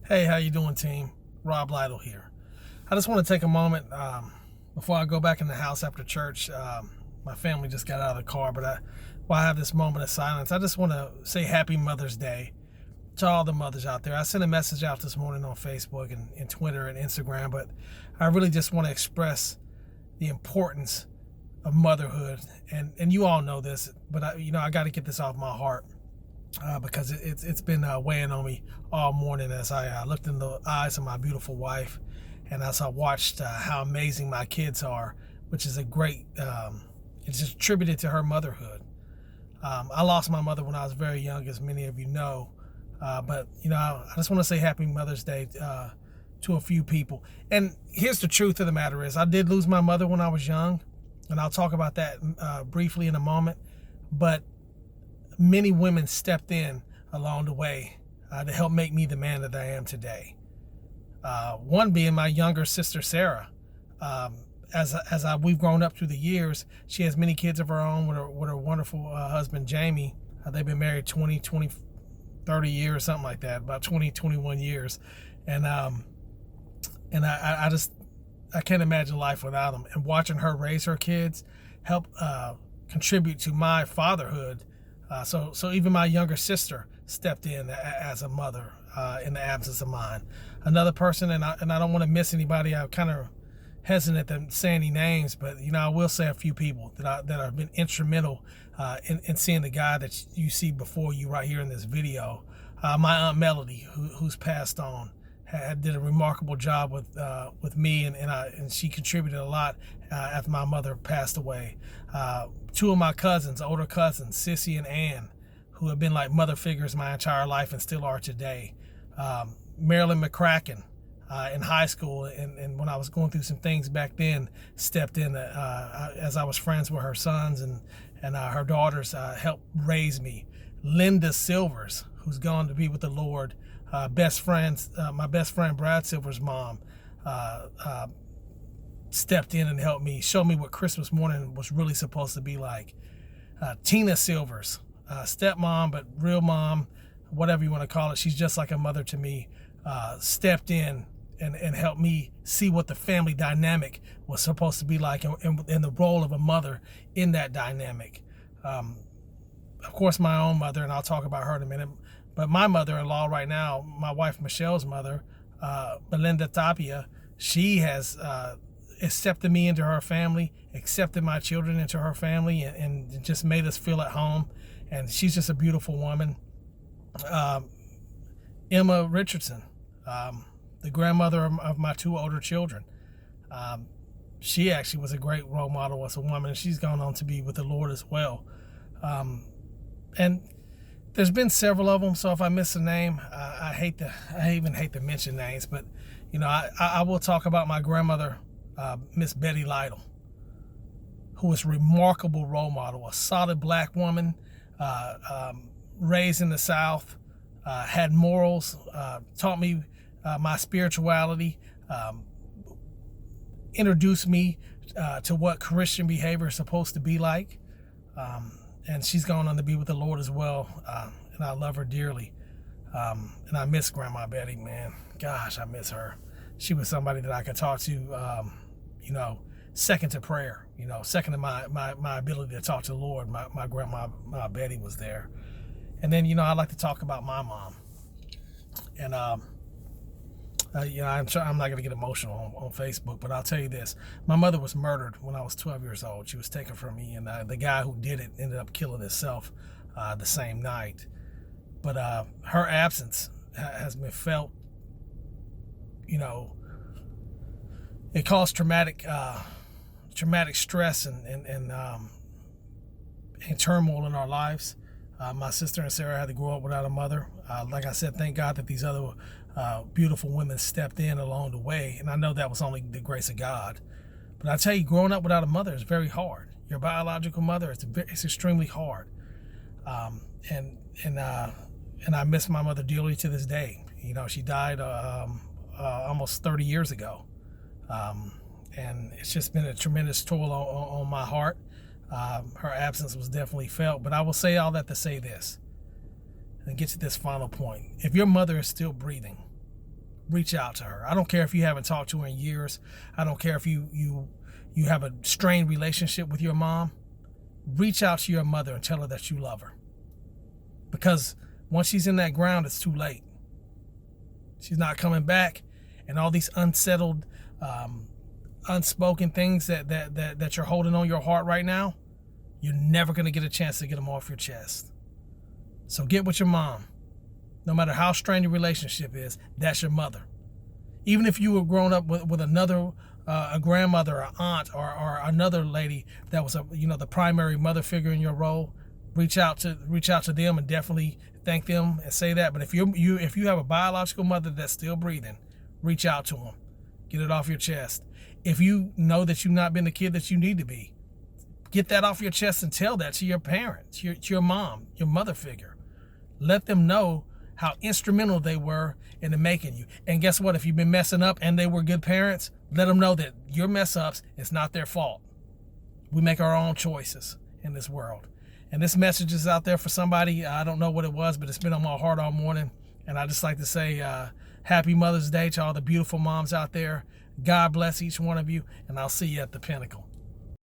Hey, how you doing, team? Rob Lytle here. I just want to take a moment before I go back in the house after church. My family just got out of the car, but while I have this moment of silence, I just want to say Happy Mother's Day to all the mothers out there. I sent a message out this morning on Facebook and Twitter and Instagram, but I really just want to express the importance of motherhood. And you all know this, but I got to get this off my heart. Because it's been weighing on me all morning as I looked in the eyes of my beautiful wife, and as I watched how amazing my kids are, which is a great, it's just attributed to her motherhood. I lost my mother when I was very young, as many of you know, but I just want to say Happy Mother's Day to a few people. And here's the truth of the matter is I did lose my mother when I was young, and I'll talk about that briefly in a moment, but many women stepped in along the way to help make me the man that I am today. One being my younger sister, Sarah. We've grown up through the years, she has many kids of her own with her wonderful husband, Jamie. They've been married 30 years, something like that, about 21 years. And I can't imagine life without them. And watching her raise her kids help contribute to my fatherhood. So even my younger sister stepped in as a mother in the absence of mine. Another person, and I don't want to miss anybody. I'm kind of hesitant to say any names, but I will say a few people that have been instrumental in seeing the guy that you see before you right here in this video. My Aunt Melody, who's passed on, did a remarkable job with me, and she contributed a lot after my mother passed away. Two of my cousins, older cousins, Sissy and Ann, who have been like mother figures my entire life and still are today. Marilyn McCracken in high school, and when I was going through some things back then, stepped in as I was friends with her sons and her daughters, helped raise me. Linda Silvers, who's gone to be with the Lord, my best friend Brad Silver's mom, stepped in and helped me, show me what Christmas morning was really supposed to be like. Tina Silvers, stepmom, but real mom, whatever you want to call it, she's just like a mother to me, stepped in and helped me see what the family dynamic was supposed to be like, and the role of a mother in that dynamic. Of course, my own mother, and I'll talk about her in a minute, but my mother-in-law right now, my wife Michelle's mother, Melinda Tapia, she has accepted me into her family, accepted my children into her family, and just made us feel at home. And she's just a beautiful woman. Emma Richardson, the grandmother of my two older children. She actually was a great role model as a woman, and she's gone on to be with the Lord as well. And there's been several of them, so if I miss a name, I even hate to mention names, but I will talk about my grandmother, Miss Betty Lytle, who was a remarkable role model, a solid black woman, raised in the South, had morals, taught me my spirituality, introduced me to what Christian behavior is supposed to be like. And she's gone on to be with the Lord as well, and I love her dearly. And I miss Grandma Betty, man. Gosh, I miss her. She was somebody that I could talk to, second to prayer, second to my ability to talk to the Lord. My Grandma Betty was there. And then, I like to talk about my mom. And, I'm not going to get emotional on Facebook, but I'll tell you this. My mother was murdered when I was 12 years old. She was taken from me, and the guy who did it ended up killing himself the same night. But her absence has been felt, it caused traumatic stress and turmoil in our lives. My sister and Sarah had to grow up without a mother. Like I said, thank God that these other beautiful women stepped in along the way, and I know that was only the grace of God. But I tell you, growing up without a mother is very hard. Your biological mother, it's extremely hard. And I miss my mother dearly to this day. She died almost 30 years ago, and it's just been a tremendous toll on my heart. Her absence was definitely felt, but I will say all that to say this and get to this final point. If your mother is still breathing, reach out to her. I don't care if you haven't talked to her in years. I don't care if you have a strained relationship with your mom. Reach out to your mother and tell her that you love her. Because once she's in that ground, it's too late. She's not coming back, and all these unsettled, unspoken things that you're holding on your heart right now, you're never going to get a chance to get them off your chest. So get with your mom. No matter how strained your relationship is, that's your mother. Even if you were grown up with another, a grandmother, or aunt, or another lady that was the primary mother figure in your role, reach out to them and definitely thank them and say that. But if you have a biological mother that's still breathing, reach out to them, get it off your chest. If you know that you've not been the kid that you need to be, get that off your chest and tell that to your parents, to your mom, your mother figure. Let them know how instrumental they were in the making you. And guess what? If you've been messing up and they were good parents, let them know that your mess ups is not their fault. We make our own choices in this world. And this message is out there for somebody. I don't know what it was, but it's been on my heart all morning. And I just like to say happy Mother's Day to all the beautiful moms out there. God bless each one of you, and I'll see you at the pinnacle.